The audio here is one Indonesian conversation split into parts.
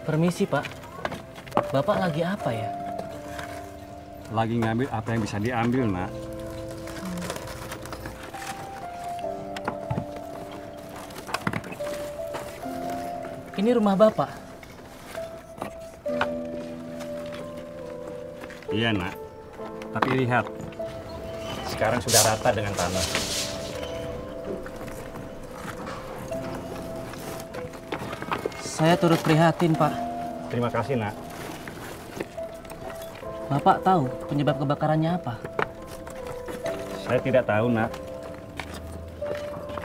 Permisi, Pak. Bapak lagi apa ya? Lagi ngambil apa yang bisa diambil, Nak. Ini rumah Bapak. Iya, Nak. Tapi lihat, sekarang sudah rata dengan tanah. Saya turut prihatin, Pak. Terima kasih, Nak. Bapak tahu penyebab kebakarannya apa? Saya tidak tahu, Nak.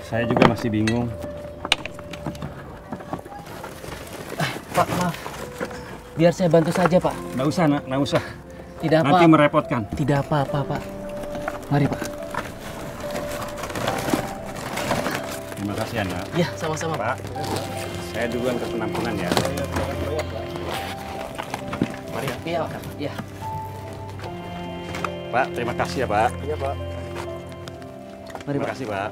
Saya juga masih bingung. Pak, maaf. Biar saya bantu saja, Pak. Nggak usah, Nak. Nggak usah. Tidak apa. Nanti merepotkan. Tidak apa-apa, Pak. Mari, Pak. Terima kasih, ya, Nak. Ya, sama-sama, Pak. Saya duluan ke penampungan ya. Mari ya. Iya, Pak. Iya. Pak, terima kasih ya, Pak. Iya, Pak. Mari, Terima Pak. kasih, Pak.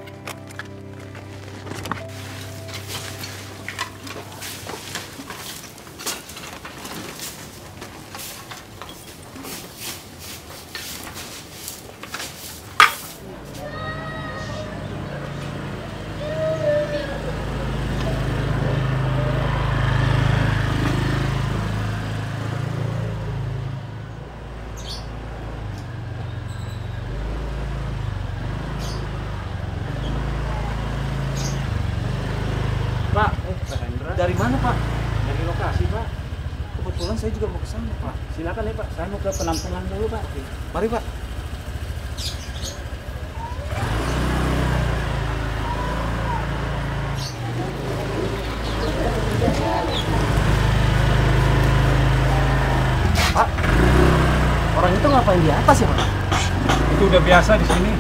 Pak, Dari mana, Pak? dari lokasi, Pak. Kebetulan saya juga mau ke sana, Pak. Silakan ya, Pak. Saya mau ke penampungan dulu, Pak. Mari, Pak. Pak, orang itu ngapain di atas ya, Pak? Itu udah biasa di sini.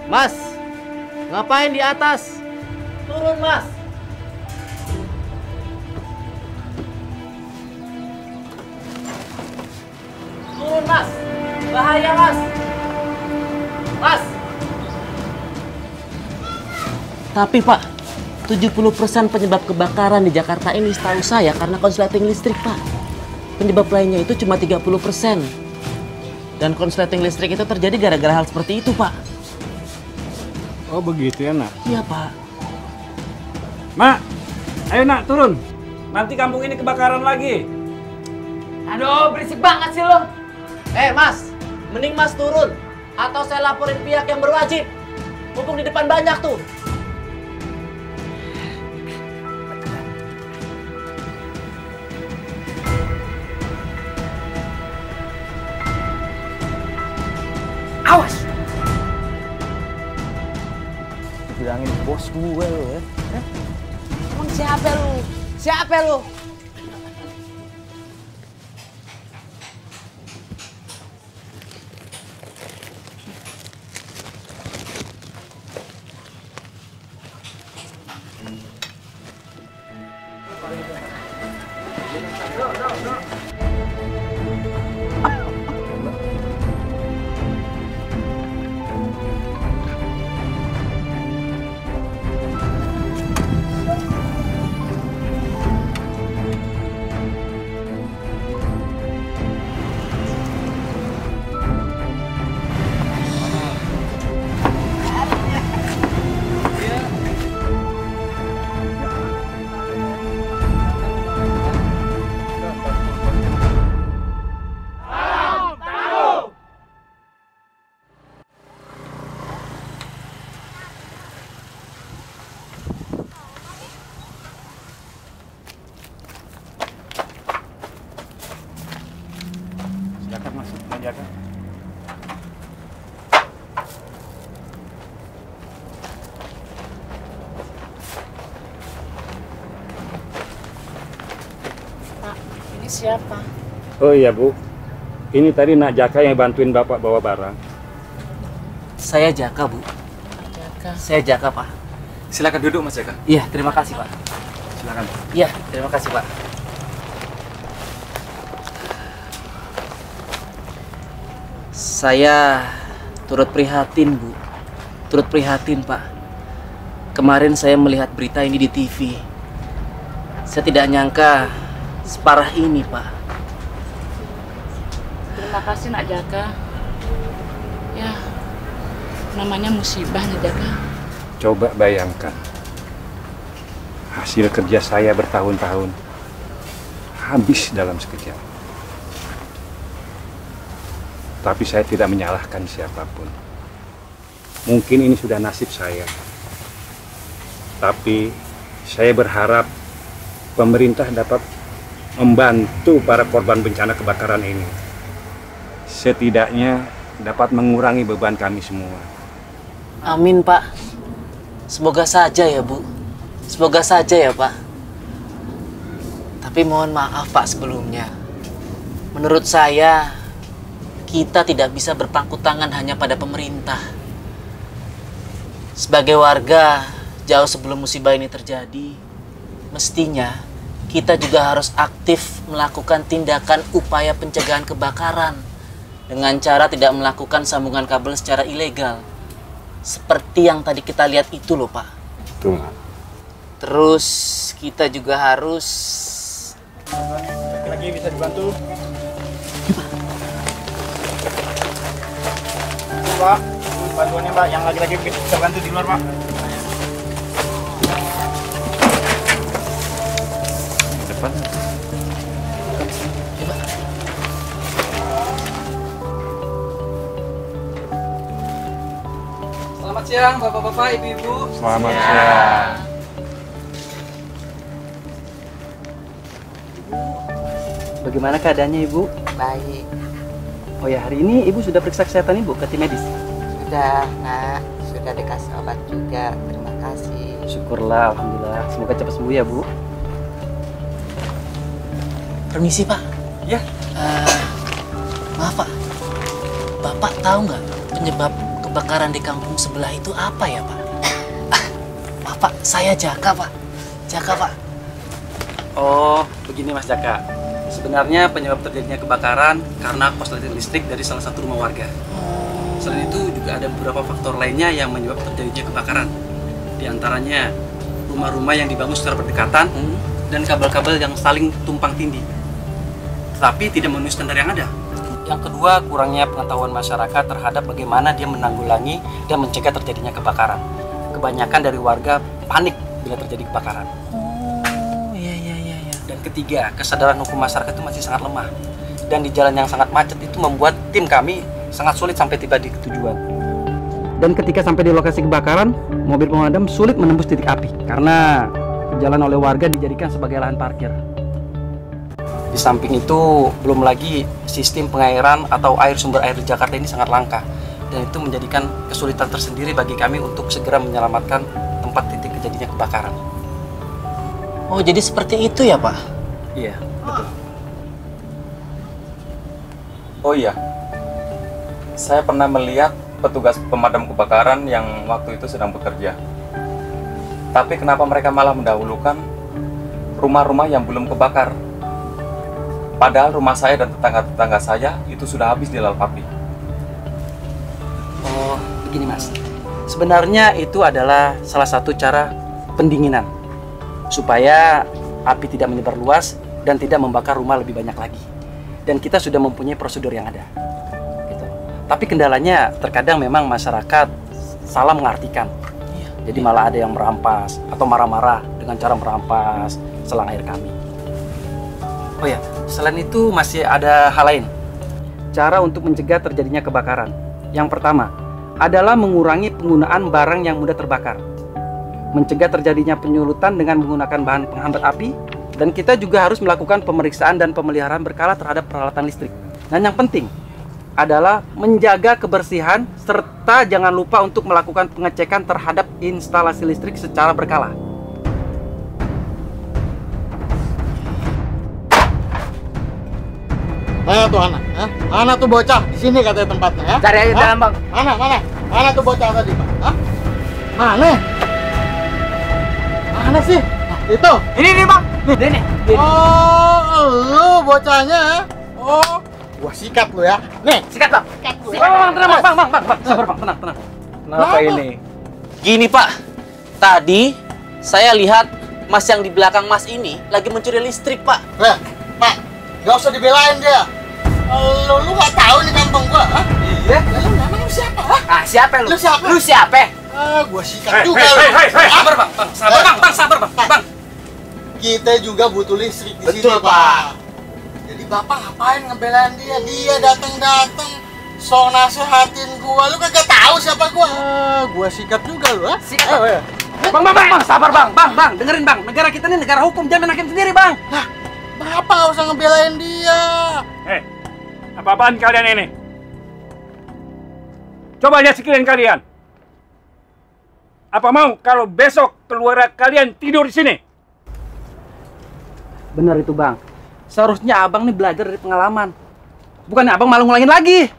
Mas, ngapain di atas? Turun, Mas. Turun, Mas. Bahaya, Mas. Mas. Tapi, Pak, 70% penyebab kebakaran di Jakarta ini setahu saya karena konsleting listrik, Pak. Penyebab lainnya itu cuma 30%. Dan konsleting listrik itu terjadi gara-gara hal seperti itu, Pak. Oh, begitu ya, Nak. Iya, Pak. Mak, ayo, Nak, turun. Nanti kampung ini kebakaran lagi. Aduh, berisik banget sih lo. Mas, mending Mas turun. Atau saya laporin pihak yang berwajib. Mumpung di depan banyak tuh. Awas! Bilangin bos gue lo ya. Emang siapa lu? Siapa lu? Jaka. Pak, ini siapa? Oh iya Bu, ini tadi Nak Jaka yang bantuin Bapak bawa barang. Saya Jaka, Bu. Jaka. Saya Jaka, Pak. Silakan duduk Mas Jaka. Iya, terima kasih, Pak. Silakan. Iya, terima kasih, Pak. Saya turut prihatin, Bu. Turut prihatin, Pak. Kemarin saya melihat berita ini di TV. Saya tidak nyangka separah ini, Pak. Terima kasih Nak Jaka. Ya, namanya musibah Nak Jaka. Coba bayangkan, hasil kerja saya bertahun-tahun habis dalam sekejap. Tapi saya tidak menyalahkan siapapun. Mungkin ini sudah nasib saya. Tapi saya berharap pemerintah dapat membantu para korban bencana kebakaran ini. Setidaknya dapat mengurangi beban kami semua. Amin, Pak. Semoga saja ya, Bu. Semoga saja ya, Pak. Tapi mohon maaf, Pak, sebelumnya. Menurut saya, kita tidak bisa berpangku tangan hanya pada pemerintah. Sebagai warga, jauh sebelum musibah ini terjadi, mestinya kita juga harus aktif melakukan tindakan upaya pencegahan kebakaran dengan cara tidak melakukan sambungan kabel secara ilegal. Seperti yang tadi kita lihat itu loh, Pak. Betul. Terus kita juga harus... Lagi bisa dibantu? Pak, bantuannya Pak, yang lagi-lagi bisa bantu di luar Pak. Depan. Selamat siang Bapak-bapak, Ibu-ibu. Selamat siang. Bagaimana keadaannya Ibu? Baik, Oh ya, hari ini Ibu sudah periksa kesehatan Ibu ke tim medis? sudah Nak, sudah dikasih obat juga, terima kasih. Syukurlah, Alhamdulillah. Semoga cepat sembuh ya Bu. Permisi, Pak. Ya. Maaf, Pak. Bapak tahu nggak penyebab kebakaran di kampung sebelah itu apa ya, Pak? Maaf, Pak. Saya Jaka, Pak. Jaka, Pak. Oh, begini Mas Jaka. Sebenarnya penyebab terjadinya kebakaran karena korsleting listrik dari salah satu rumah warga. Selain itu juga ada beberapa faktor lainnya yang menyebabkan terjadinya kebakaran. Di antaranya rumah-rumah yang dibangun secara berdekatan dan kabel-kabel yang saling tumpang tindih, tetapi tidak memenuhi standar yang ada. Yang kedua, kurangnya pengetahuan masyarakat terhadap bagaimana dia menanggulangi dan mencegah terjadinya kebakaran. Kebanyakan dari warga panik bila terjadi kebakaran. Oh, iya. Dan ketiga, kesadaran hukum masyarakat itu masih sangat lemah. Dan di jalan yang sangat macet itu membuat tim kami sangat sulit sampai tiba di tujuan. Dan ketika sampai di lokasi kebakaran, mobil pemadam sulit menembus titik api karena jalan oleh warga dijadikan sebagai lahan parkir. Di samping itu, belum lagi sistem pengairan atau sumber air di Jakarta ini sangat langka. Dan itu menjadikan kesulitan tersendiri bagi kami untuk segera menyelamatkan tempat titik kejadiannya kebakaran. Oh, jadi seperti itu ya, Pak? Iya, betul. Oh iya. Saya pernah melihat petugas pemadam kebakaran yang waktu itu sedang bekerja. Tapi kenapa mereka malah mendahulukan rumah-rumah yang belum kebakar? Padahal rumah saya dan tetangga-tetangga saya itu sudah habis dilalap api. Oh, begini Mas. Sebenarnya itu adalah salah satu cara pendinginan supaya api tidak menyebar luas dan tidak membakar rumah lebih banyak lagi. Dan kita sudah mempunyai prosedur yang ada. Gitu. Tapi kendalanya terkadang memang masyarakat salah mengartikan. Jadi malah ada yang merampas atau marah-marah dengan cara merampas selang air kami. Oh ya, selain itu masih ada hal lain. Cara untuk mencegah terjadinya kebakaran. Yang pertama adalah mengurangi penggunaan barang yang mudah terbakar. Mencegah terjadinya penyulutan dengan menggunakan bahan penghambat api, dan kita juga harus melakukan pemeriksaan dan pemeliharaan berkala terhadap peralatan listrik. Dan yang penting, adalah menjaga kebersihan serta jangan lupa untuk melakukan pengecekan terhadap instalasi listrik secara berkala. Mana tuh anak? Hah? Mana tuh bocah? Di sini katanya tempatnya ya? Cari aja dalam, Bang. Mana tuh bocah tadi, Pak? Hah? Mana? Mana sih? Nah, itu. Ini Bang. Ini. Oh, lu bocahnya ya? Oh, gua sikat lu ya. Nih, Sikat, Bang. Bang, tenang, Bang. Sabar, Bang. Tenang. Kenapa ini? Gini Pak, tadi saya lihat Mas yang di belakang Mas ini lagi mencuri listrik Pak. Pak, gak usah dibelain dia. Lu gak tahu nih kampung gua, ha? Iya. Lu memang lu siapa, ha? Ah, siapa lu? Lu siapa? Lu siapa? Gua sikat juga lu. Sabar, Bang. Sabar, Bang. Kita juga butuh listrik di sini, Betul, Pak. Jadi Bapak ngapain ngebelain dia? Dia datang so nasehatin gua. Lu kagak tahu siapa gua? Gua sikat juga lu, ha? Sikat, Bang. Bang. Sabar, Bang. Bang, dengerin, Bang. Negara kita ini negara hukum, jangan main hakim sendiri, Bang. Bapak gak usah ngebelain dia. Apa-apaan kalian ini? Coba lihat sekalian kalian. Apa mau kalau besok keluarga kalian tidur di sini? Benar itu, Bang. Seharusnya Abang nih belajar dari pengalaman. Bukannya Abang malah ngulangin lagi.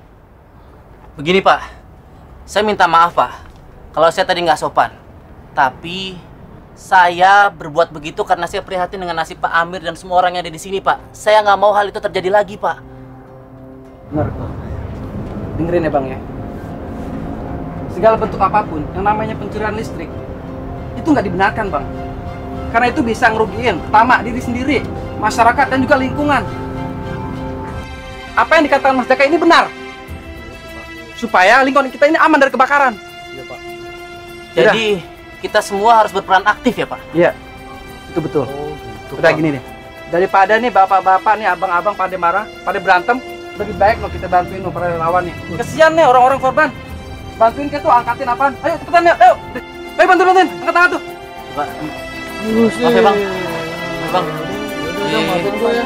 Begini Pak, saya minta maaf Pak kalau saya tadi nggak sopan. Tapi saya berbuat begitu karena saya prihatin dengan nasib Pak Amir dan semua orang yang ada di sini Pak. Saya nggak mau hal itu terjadi lagi Pak. Benar. Dengerin ya, Bang ya. Segala bentuk apapun yang namanya pencurian listrik itu nggak dibenarkan, Bang. Karena itu bisa ngerugiin pertama diri sendiri, masyarakat dan juga lingkungan. Apa yang dikatakan Mas Jaka ini benar. Supaya lingkungan kita ini aman dari kebakaran. Iya, Pak. Jadi kita semua harus berperan aktif ya Pak. Iya. Itu betul. Oh, gitu. Udah gini nih. Daripada nih bapak-bapak nih, abang-abang pada marah, pada berantem, lebih baik loh kita bantuin loh para relawan nih. Kesian nih orang-orang korban. Bantuin kita tuh angkatin apaan? Ayo cepetan ya, ayo. Ayo bantuin, angkat tangan tuh. Pak. Maaf ya Bang. Bang. Udah, maafin gua ya.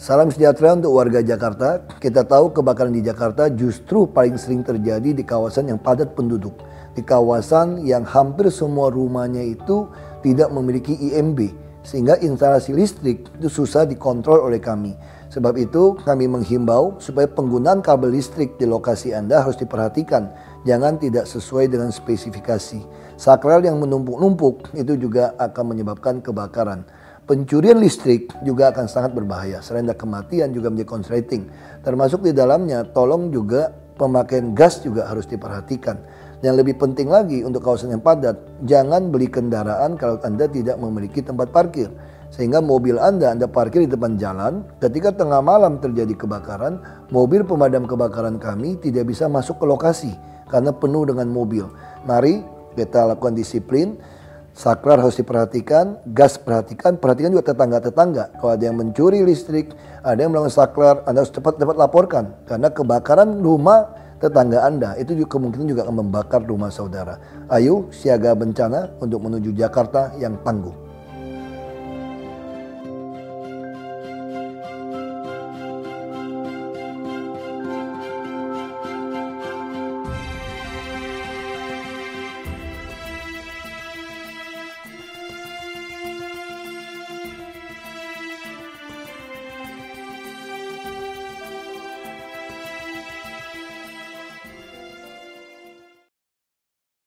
Salam sejahtera untuk warga Jakarta. Kita tahu kebakaran di Jakarta justru paling sering terjadi di kawasan yang padat penduduk. Di kawasan yang hampir semua rumahnya itu tidak memiliki IMB. Sehingga instalasi listrik itu susah dikontrol oleh kami. Sebab itu kami menghimbau supaya penggunaan kabel listrik di lokasi Anda harus diperhatikan. Jangan tidak sesuai dengan spesifikasi. Sakral yang menumpuk-numpuk itu juga akan menyebabkan kebakaran. Pencurian listrik juga akan sangat berbahaya. Selain dari kematian juga menjadi konsleting. Termasuk di dalamnya tolong juga pemakaian gas juga harus diperhatikan. Yang lebih penting lagi untuk kawasan yang padat, jangan beli kendaraan kalau Anda tidak memiliki tempat parkir. Sehingga mobil Anda parkir di depan jalan, ketika tengah malam terjadi kebakaran, mobil pemadam kebakaran kami tidak bisa masuk ke lokasi karena penuh dengan mobil. Mari kita lakukan disiplin. Saklar harus diperhatikan, gas perhatikan juga tetangga-tetangga. Kalau ada yang mencuri listrik, ada yang melakukan saklar, Anda harus cepat laporkan. Karena kebakaran rumah tetangga Anda itu juga kemungkinan juga akan membakar rumah saudara. Ayo siaga bencana untuk menuju Jakarta yang tangguh.